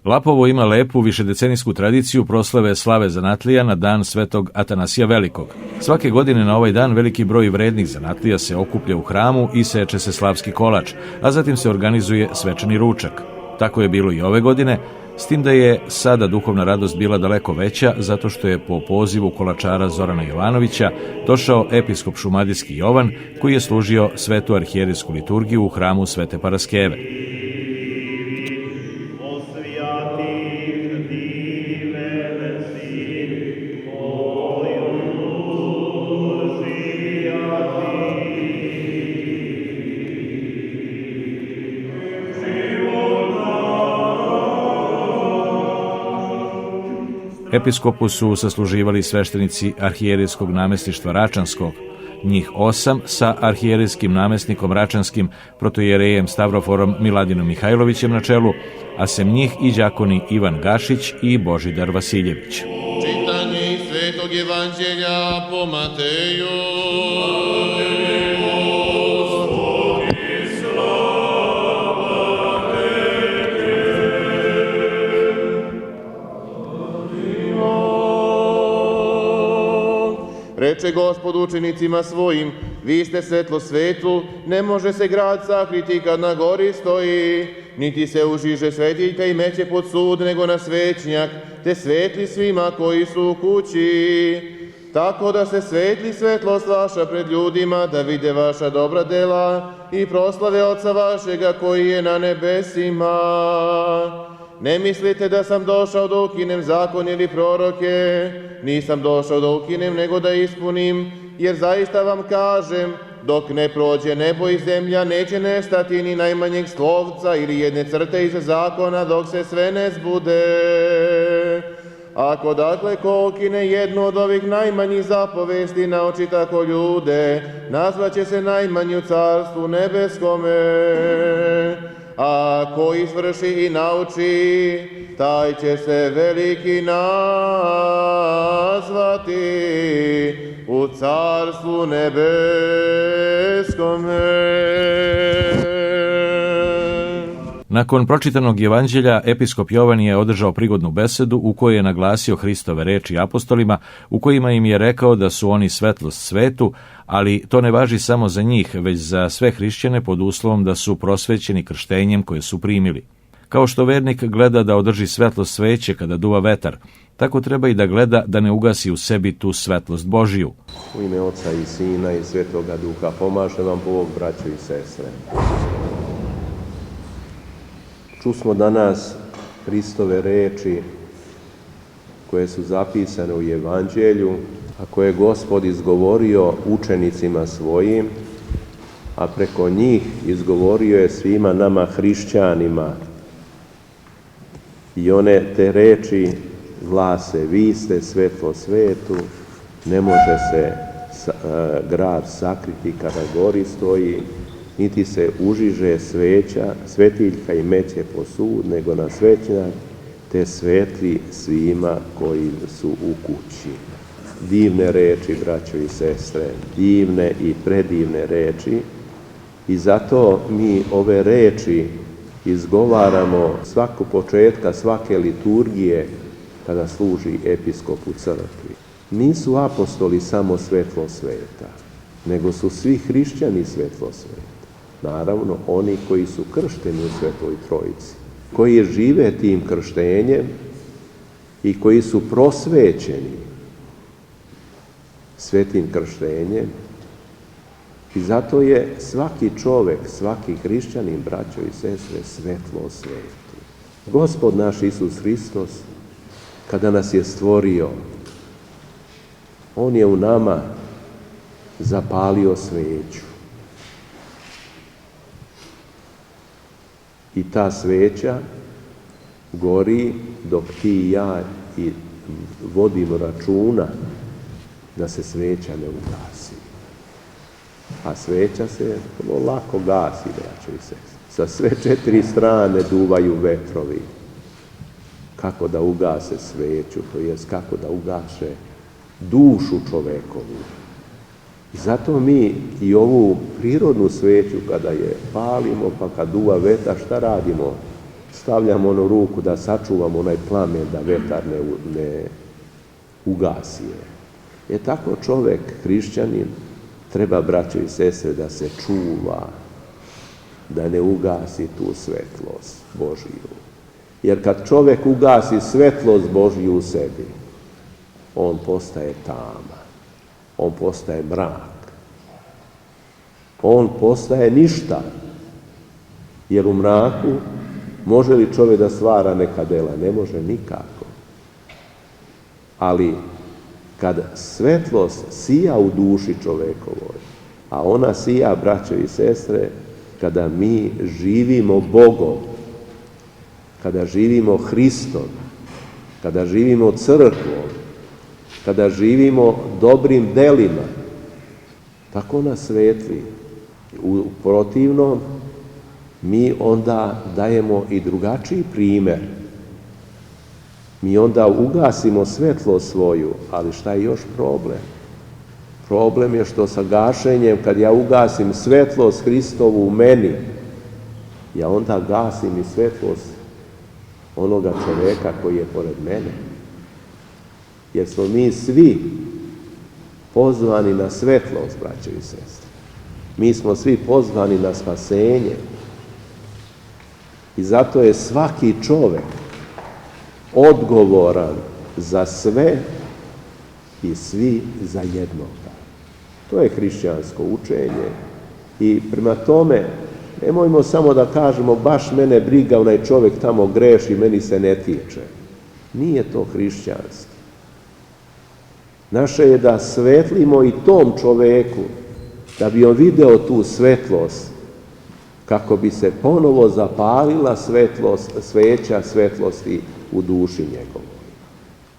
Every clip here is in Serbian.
Lapovo ima lepu višedecenijsku tradiciju proslave slave zanatlija na dan Svetog Atanasija Velikog. Svake godine na ovaj dan veliki broj vrednih zanatlija se okuplja u hramu i seče se slavski kolač, a zatim se organizuje svečani ručak. Tako je bilo i ove godine, s tim da je sada duhovna radost bila daleko veća, zato što je po pozivu kolačara Zorana Jovanovića došao episkop šumadijski Jovan, koji je služio svetu arhijerijsku liturgiju u hramu Svete Paraskeve. Episkopu su sasluživali sveštenici arhijerijskog namestništva Račanskog, njih 8 sa arhijerijskim namestnikom Račanskim protojerejem Stavroforom Miladinom Mihajlovićem na čelu, a sem njih i đakoni Ivan Gašić i Božidar Vasiljević. Čitanje iz Svetog Evanđelja po Mateju. Reče Gospod učenicima svojim, vi ste svetlo svetu, ne može se grad sakriti kad na gori stoji, niti se užiže svetiljka i meće pod sud, nego na svećnjak, te svetli svima koji su u kući. Tako da se svetli svetlost vaša pred ljudima, da vide vaša dobra dela i proslave Oca vašega koji je na nebesima. Ne mislite da sam došao da ukinem zakon ili proroke, nisam došao da ukinem, nego da ispunim, jer zaista vam kažem, dok ne prođe nebo i zemlja, neće nestati ni najmanjeg slovca ili jedne crte iz zakona, dok se sve ne zbude. Ako dakle ko ukine jednu od ovih najmanjih zapovesti, nauči tako ljude, nazvaće se najmanji u carstvu nebeskome. A ko izvrši i nauči, taj će se veliki nazvati u carstvu nebeskome. Nakon pročitanog evanđelja, episkop Jovan je održao prigodnu besedu u kojoj je naglasio Hristove reči apostolima, u kojima im je rekao da su oni svetlost svetu, ali to ne važi samo za njih, već za sve hrišćane pod uslovom da su prosvećeni krštenjem koje su primili. Kao što vernik gleda da održi svetlost sveće kada duva vetar, tako treba i da gleda da ne ugasi u sebi tu svetlost Božiju. U ime Oca i Sina i Svetoga Duha pomaže vam Bog, braćo i sestre. Čusmo danas Hristove reči koje su zapisane u Evanđelju, a koje je Gospod izgovorio učenicima svojim, a preko njih izgovorio je svima nama hrišćanima. I one te reči glase: vi ste svetlo svetu, ne može se grad sakriti kada gori stoji, niti se užiže svetiljka i meće po sud, nego na svećnjak, te svetli svima koji su u kući. Divne reči, braćo i sestre, divne i predivne reči, i zato mi ove reči izgovaramo svako početka svake liturgije kada služi episkop u crkvi. Nisu apostoli samo svetlo sveta, nego su svi hrišćani svetlo sveta. Naravno, oni koji su kršteni u Svetoj Trojici, koji žive tim krštenjem i koji su prosvećeni svetim krštenjem. I zato je svaki čovek, svaki hrišćanin, braćo i sestre, svetlo svetu. Gospod naš Isus Hristos, kada nas je stvorio, on je u nama zapalio sveću. I ta sveća gori dok ti i ja i vodimo računa da se sveća ne ugasi. A sveća se vrlo lako gasi, braćo i sestre. Sa sve 4 strane duvaju vetrovi. Kako da ugase sveću, to jest kako da ugase dušu čovekovu. Zato mi i ovu prirodnu sveću kada je palimo, pa kad duva vetar, šta radimo? stavljamo onu ruku da sačuvamo onaj plamen, da vetar ne ugasi je. Tako čovek, hrišćanin, treba, braćo i sestre, da se čuva, da ne ugasi tu svetlost Božiju. Jer kad čovek ugasi svetlost Božju u sebi, on postaje tama, on postaje mrak, on postaje ništa. Jer u mraku može li čovjek da stvara neka dela? Ne može nikako. Ali kad svetlost sija u duši čovekovoj, a ona sija, braćo i sestre, kada mi živimo Bogom, kada živimo Hristom, kada živimo crkvom, kada živimo dobrim delima, tako nas svetli. U protivnom, mi onda dajemo i drugačiji primer. Mi onda ugasimo svetlost svoju, ali šta je još problem? Problem je što sa gašenjem, kad ja ugasim svetlost Hristovu u meni, ja onda gasim i svetlost onoga čoveka koji je pored mene. Jer smo mi svi pozvani na svetlost, braćo i sestre. Mi smo svi pozvani na spasenje. I zato je svaki čovek odgovoran za sve i svi za jednoga. To je hrišćansko učenje. I prema tome, nemojmo samo da kažemo baš mene briga, onaj čovek tamo greši, meni se ne tiče. Nije to hrišćanski. Naše je da svetlimo i tom čoveku, da bi on video tu svetlost, kako bi se ponovo zapalila sveća svetlosti u duši njegovoj.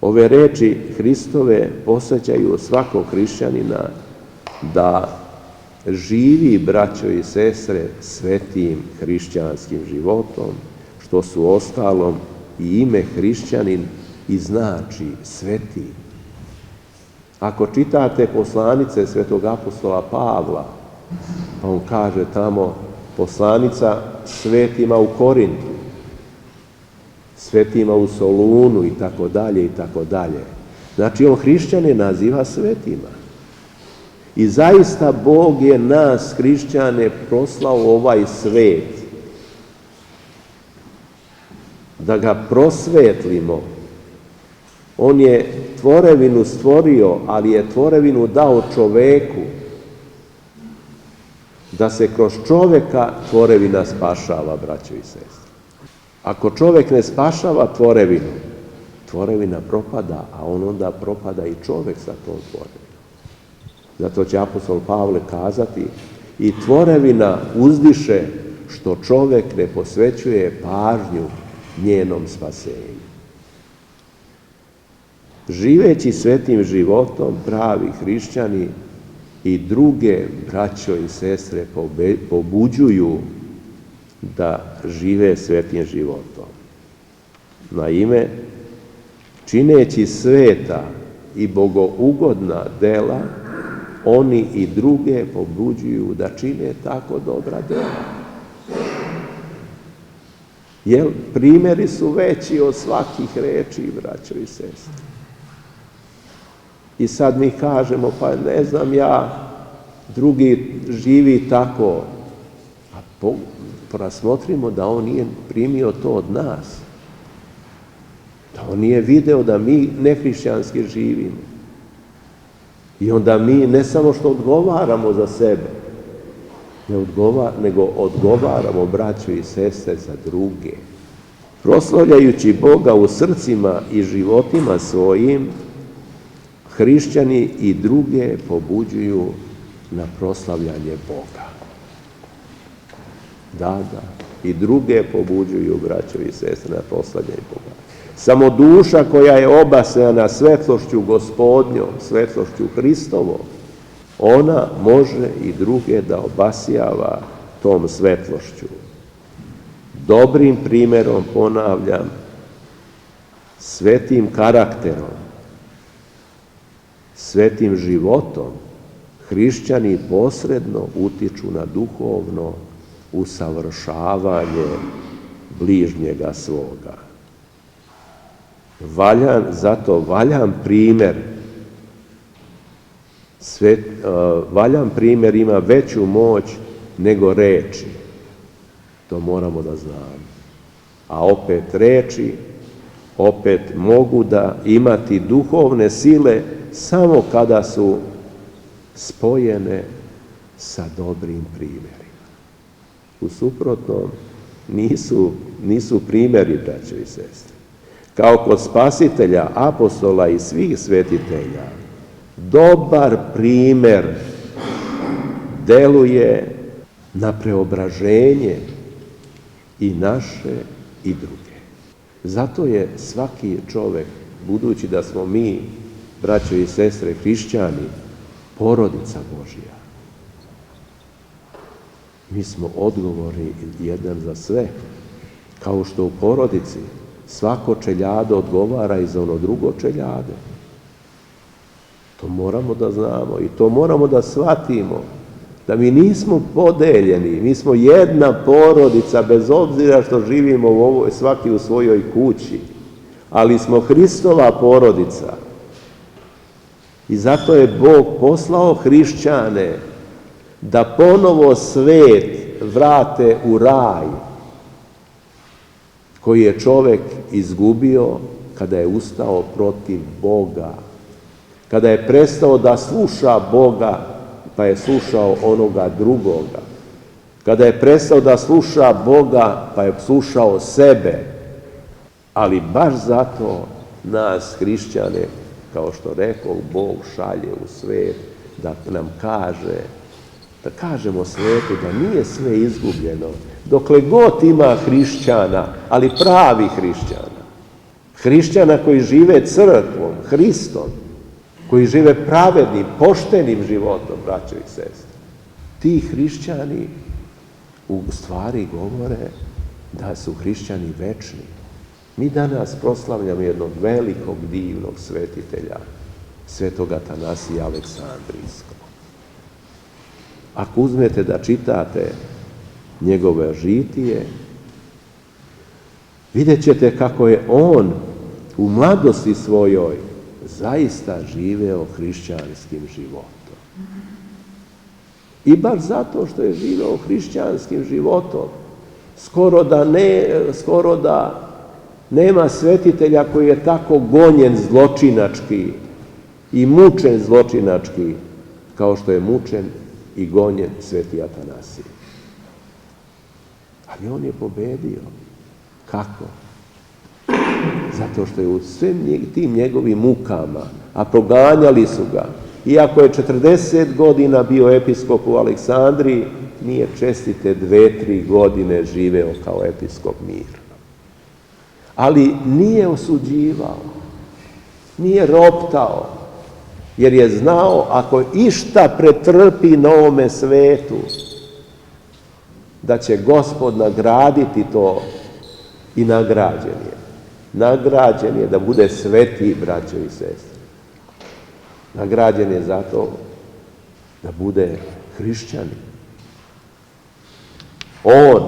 Ove reči Hristove posvećaju svakog hrišćanina da živi, braćo i sestre, svetim hrišćanskim životom, što su ostalom i ime hrišćanin i znači sveti. Ako čitate poslanice svetog apostola Pavla, pa on kaže tamo poslanica svetima u Korintu, svetima u Solunu i tako dalje i tako dalje. Znači on hrišćane naziva svetima. I zaista Bog je nas, hrišćane, poslao u ovaj svet da ga prosvetlimo. On je tvorevinu stvorio, ali je tvorevinu dao čoveku, da se kroz čoveka tvorevina spašava, braćo i sestre. Ako čovek ne spašava tvorevinu, tvorevina propada, a on onda propada i čovek sa tom tvorevinom. Zato će apostol Pavle kazati, i tvorevina uzdiše što čovek ne posvećuje pažnju njenom spasenju. Živeći svetim životom, pravi hrišćani i druge, braćo i sestre, pobuđuju da žive svetim životom. Naime, čineći sveta i bogougodna dela, oni i druge pobuđuju da čine tako dobra dela. Jer primjeri su veći od svakih reči, braćo i sestre. I sad mi kažemo, pa ne znam ja, drugi živi tako. A rasmotrimo da on nije primio to od nas. Da on nije video da mi nehrišćanski živimo. I onda mi ne samo što odgovaramo za sebe, nego odgovaramo, braćo i sestre, za druge. Proslavljajući Boga u srcima i životima svojim, hrišćani i druge pobuđuju na proslavljanje Boga. Da, i druge pobuđuju, braćo i sestre, na proslavljanje Boga. Samo duša koja je obasjana svetlošću Gospodnjom, svetlošću Hristovom, ona može i druge da obasjava tom svetlošću. Dobrim primjerom, ponavljam, svetim karakterom, svetim životom, hrišćani posredno utiču na duhovno usavršavanje bližnjega svoga. Zato valjan primjer, valjan primjer ima veću moć nego reči. To moramo da znamo. A opet reči, opet mogu da imati duhovne sile samo kada su spojene sa dobrim primjerima. U suprotnom nisu primjeri, braćo i sestre. Kao kod spasitelja, apostola i svih svetitelja, dobar primjer deluje na preobraženje i naše i druge. Zato je svaki čovjek, budući da smo mi, braćo i sestre hrišćani, porodica Božja, mi smo odgovorni jedan za sve, kao što u porodici svako čeljado odgovara i za ono drugo čeljado. To moramo da znamo i to moramo da shvatimo, da mi nismo podeljeni, mi smo jedna porodica, bez obzira što živimo svaki u svojoj kući, ali smo Hristova porodica. I zato je Bog poslao hrišćane da ponovo svet vrate u raj koji je čovjek izgubio kada je ustao protiv Boga, kada je prestao da sluša Boga pa je slušao onoga drugoga, kada je prestao da sluša Boga pa je slušao sebe. Ali baš zato nas hrišćane, kao što rekao, Bog šalje u svet da nam kaže, da kažemo svetu da nije sve izgubljeno, dokle god ima hrišćana, ali pravi hrišćana, hrišćana koji žive crkvom, Hristom, koji žive pravednim, poštenim životom, braćo i sestre. Ti hrišćani u stvari govore da su hrišćani večni. Mi danas proslavljamo jednog velikog, divnog svetitelja, svetog Atanasija Aleksandrijskog. Ako uzmete da čitate njegove žitije, vidjet ćete kako je on u mladosti svojoj zaista živeo hrišćanskim životom. I baš zato što je živeo hrišćanskim životom, skoro da nema svetitelja koji je tako gonjen zločinački i mučen zločinački kao što je mučen i gonjen sveti Atanasije. Ali on je pobedio. Kako? Zato što je u svim tim njegovim mukama, a proganjali su ga, iako je 40 godina bio episkop u Aleksandriji, nije čestite 2-3 godine živeo kao episkop mirno. Ali nije osuđivao, nije roptao, jer je znao ako išta pretrpi na ovome svetu, da će Gospod nagraditi to i nagrađen je. Nagrađen je da bude sveti, braćo i sestre. Nagrađen je zato da bude hrišćanin. On,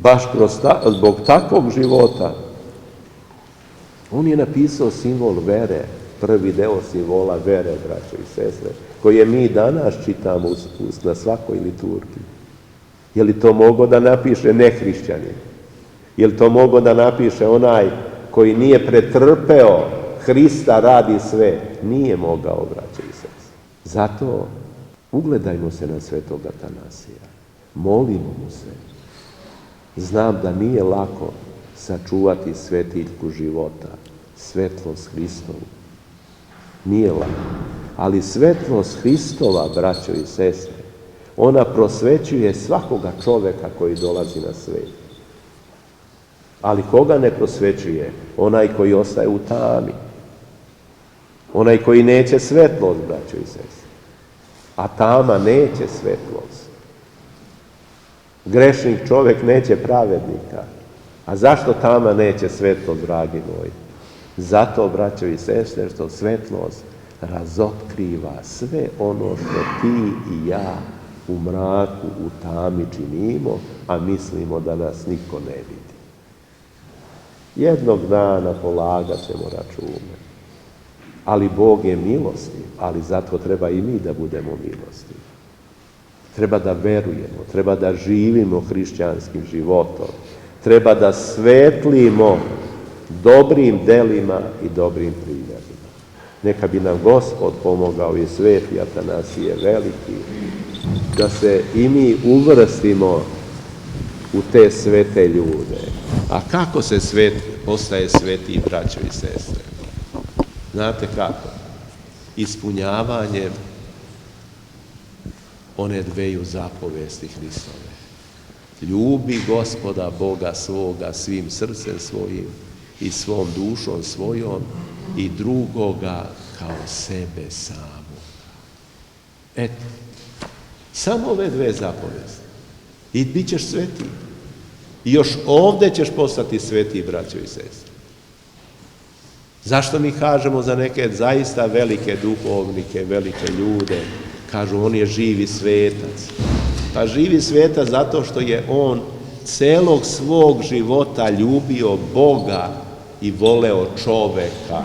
baš zbog takvog života, on je napisao simbol vere, prvi deo simbola vere, braćo i sestre, koje mi danas čitamo na svakoj liturgiji. Je li to mogao da napiše nehrišćanin? Je li to mogao da napiše onaj koji nije pretrpeo Hrista radi sve? Nije mogao, braćo i sestre. Zato ugledajmo se na svetog Atanasija. Molimo mu se. Znam da nije lako sačuvati svetiljku života, svetlost Hristovu. Nije lako. Ali svetlost Hristova, braćo i sestre, ona prosvećuje svakoga čoveka koji dolazi na svet. Ali koga ne prosvećuje? Onaj koji ostaje u tami. Onaj koji neće svetlost, braćo i sestre. A tama neće svetlost. Grešnik čovjek neće pravednika. A zašto tama neće svetlost, dragi moji? Zato, braćo i sestre, što svetlost razotkriva sve ono što ti i ja u mraku, u tami činimo, a mislimo da nas niko ne vidi. Jednog dana polagat ćemo račune. Ali Bog je milostiv, ali zato treba i mi da budemo milostivi. Treba da verujemo, treba da živimo hrišćanskim životom, treba da svetlimo dobrim delima i dobrim primjerima. Neka bi nam Gospod pomogao i sveti Atanasije Veliki, da se i mi uvrstimo u te svete ljude. A kako se postaje sveti, braćo i sestre? Znate kako? Ispunjavanjem one dveju zapovesti Hristove. Ljubi Gospoda Boga svoga svim srcem svojim i svom dušom svojom i drugoga kao sebe samog. Eto, samo ove dve zapovesti i bit ćeš sveti. I još ovdje ćeš postati sveti, braćo i sestre. Zašto mi kažemo za neke zaista velike duhovnike, velike ljude, kažu on je živi svetac. Pa živi svetac zato što je on celog svog života ljubio Boga i voleo čoveka.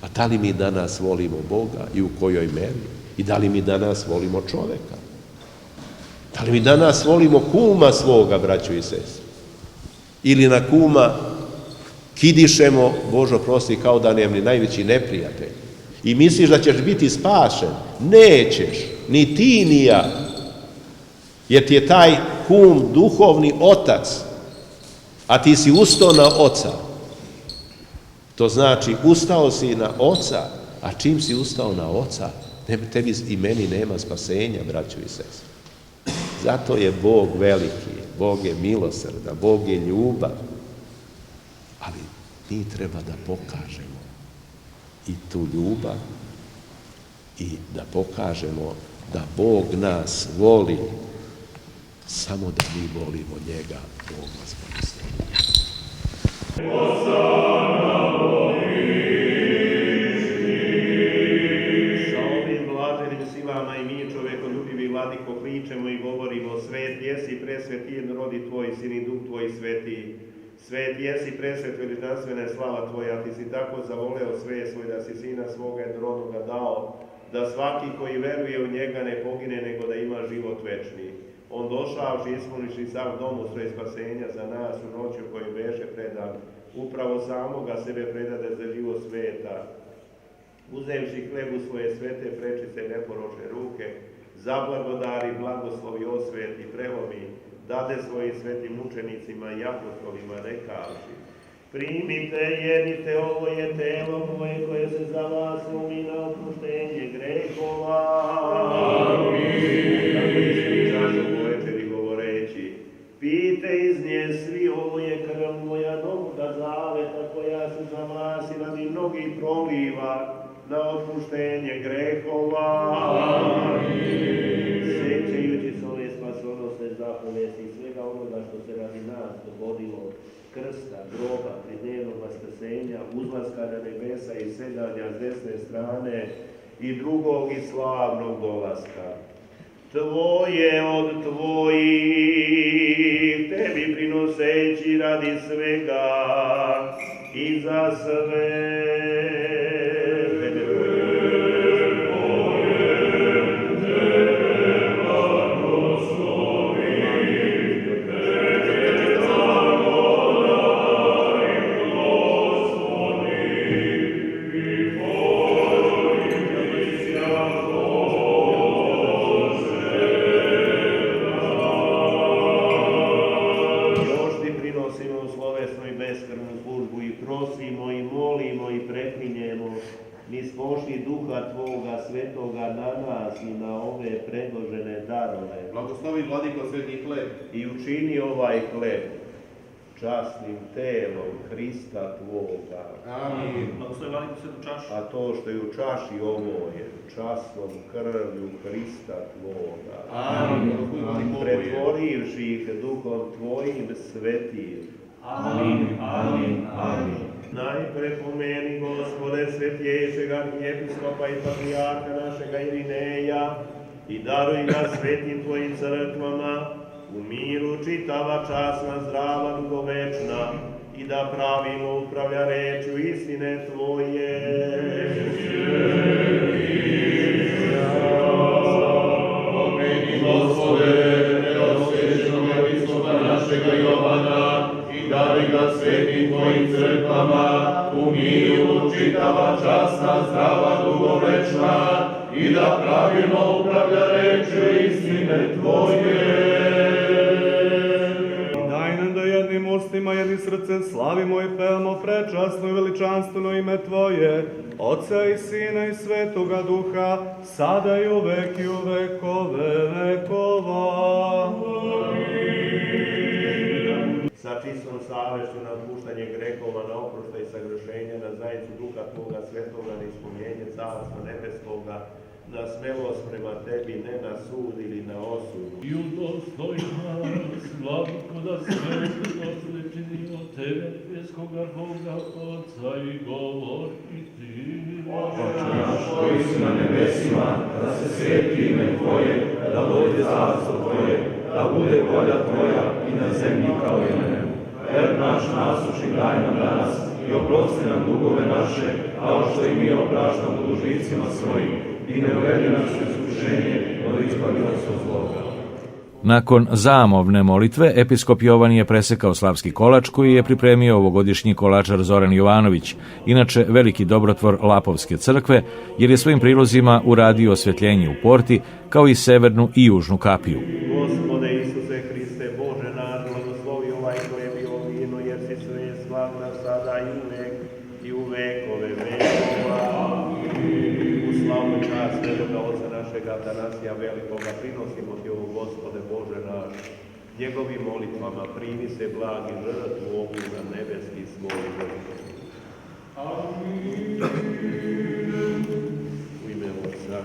A da li mi danas volimo Boga i u kojoj meri? I da li mi danas volimo čoveka? Da li mi danas volimo kuma svoga, braćo i sestre? Ili na kuma kidišemo, Božo prosti, kao da nam je najveći neprijatelj. I misliš da ćeš biti spašen? Nećeš, ni ti ni ja. Jer ti je taj kum duhovni otac, a ti si ustao na oca. To znači, ustao si na oca, a čim si ustao na oca, tebi i meni nema spasenja, braćo i sestre. Zato je Bog veliki, Bog je milosrdan, Bog je ljubav. Ali mi treba da pokažemo i tu ljubav i da pokažemo da Bog nas voli, samo da mi volimo njega. Bog vas blagoslov. I mi, čovekoljubivi vladiko, kličemo i govorimo: Svet jesi, presvet jednorodi tvoj, sin i duh tvoj sveti. Svet jesi, presvet veličanstvena je slava tvoja, ti si tako zavoleo sve svoj da si sina svoga jednorodnoga dao, da svaki koji veruje u njega ne pogine, nego da ima život večni. On došavši, ispuniši sav dom u svoje spasenja za nas u noći u kojoj beše predan, upravo samoga sebe predade za život sveta. Uzevši hlebu svoje svete prečice neporočne ruke, zablagodari, blagoslovi, osveti, prelomi, dade svojim svetim učenicima i apostolima rekavši: primite, jedite, ovo je telo moje koje se za vas umi na oproštenje grehova. Amin. Tako ispričašu po večeri govoreći: pijte iz nje svi, ovo je krv moja novoga zaveta koja se za vas i radi mnogih proliva na otpuštenje grehova. Amin. Sećajući se ove spasonosne zapovesti i svega onoga što se radi nas dogodilo, krsta, groba, pridnevnog vaskrsenja, uzlaska na nebesa i sedanja s desne strane i drugog i slavnog dolaska. Tvoje od tvojih, tebi prinoseći radi svega i za sve. Blagoslovi, vladiko, sveti hleb. I učini ovaj hleb časnim telom Hrista tvoga. Amin. Blagoslovi, vladiko, svetu čašu. A to što je u čaši ovo je časnom krvlju Hrista tvoga. Amin. Pretvorivši ih duhom tvojim svetim. Amin. Amin. Amin. Najpre pomeni, Gospode, svetjejšeg arhijepiskopa i patrijarha našega Irineja i daruj ga svetim tvojim crkvama, u miru čitava, časna, zdrava, dugovečna, i da pravilno upravlja rečju istine tvoje. Pomeni, Gospode, neosvećenog episkopa našega Jovana i daruj ga svetim tvojim crkvama, u miru čitava, časna, zdrava, dugovečna, i da pravilno upravlja rečju istine tvoje. Daj nam da jednim ustima, jednim srcem slavimo i pevamo prečasno i veličanstveno ime Tvoje, Oca i Sina i Svetoga Duha, sada i uvek i u vekove vekova. Sa čistom savešću na otpuštanje grehova, na oproštaj sagrešenja, na zajednicu Duha Tvoga Svetoga, na ispunjenje Carstva Nebeskoga, na smelost prema Tebi, ne na sud ili na osudu. I udostoj nas, Vladiko, da sveto činimo Tebe, nebeskoga Boga, Otca i govoriti. Oče naš koji si na nebesima, da se sveti ime Tvoje, da dođe carstvo Tvoje, da bude volja Tvoja i na zemlji kao i na nebu. Hljeb naš nasuši daj nam danas i oprosti nam dugove naše, kao što i mi opraštamo dužnicima svojim. I ne uvedi nas u iskušenje, no izbavi nas od zloga. Nakon zamovne molitve, episkop Jovan je presekao slavski kolač koji je pripremio ovogodišnji kolačar Zoran Jovanović, inače veliki dobrotvor Lapovske crkve, jer je svojim prilozima uradio osvjetljenje u porti, kao i severnu i južnu kapiju. Gospode Isuse Hriste, Bože naš, blagoslovi ovaj koje je bio vino, jer si sve slavna sada i u vekove vekova. U slavu čast Svetoga Oca našega Atanasija Velikoga prinosimo Ti ovo, Gospode Bože naš, njegovim molitvama primi se blagi žrtvu ovu na nebeski svoj žrtvu. U ime Otca.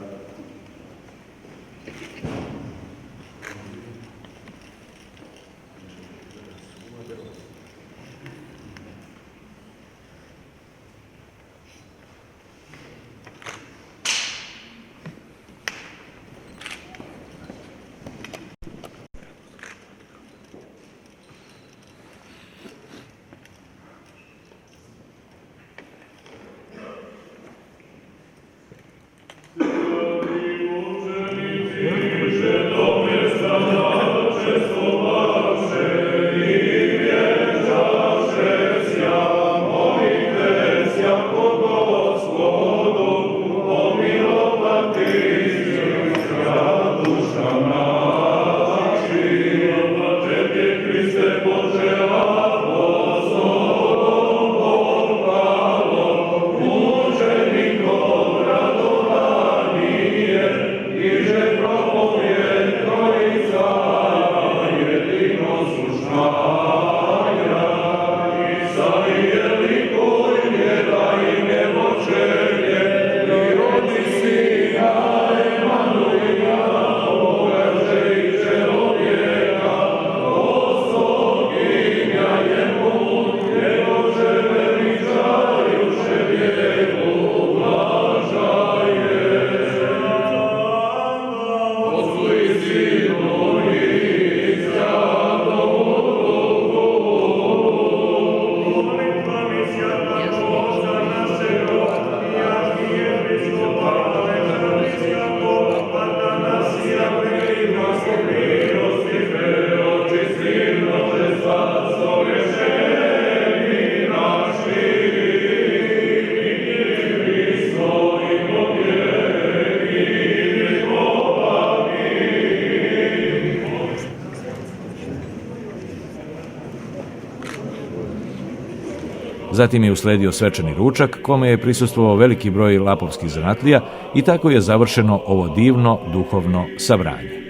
Zatim je usledio svečani ručak, kome je prisustvovao veliki broj lapovskih zanatlija i tako je završeno ovo divno duhovno sabranje.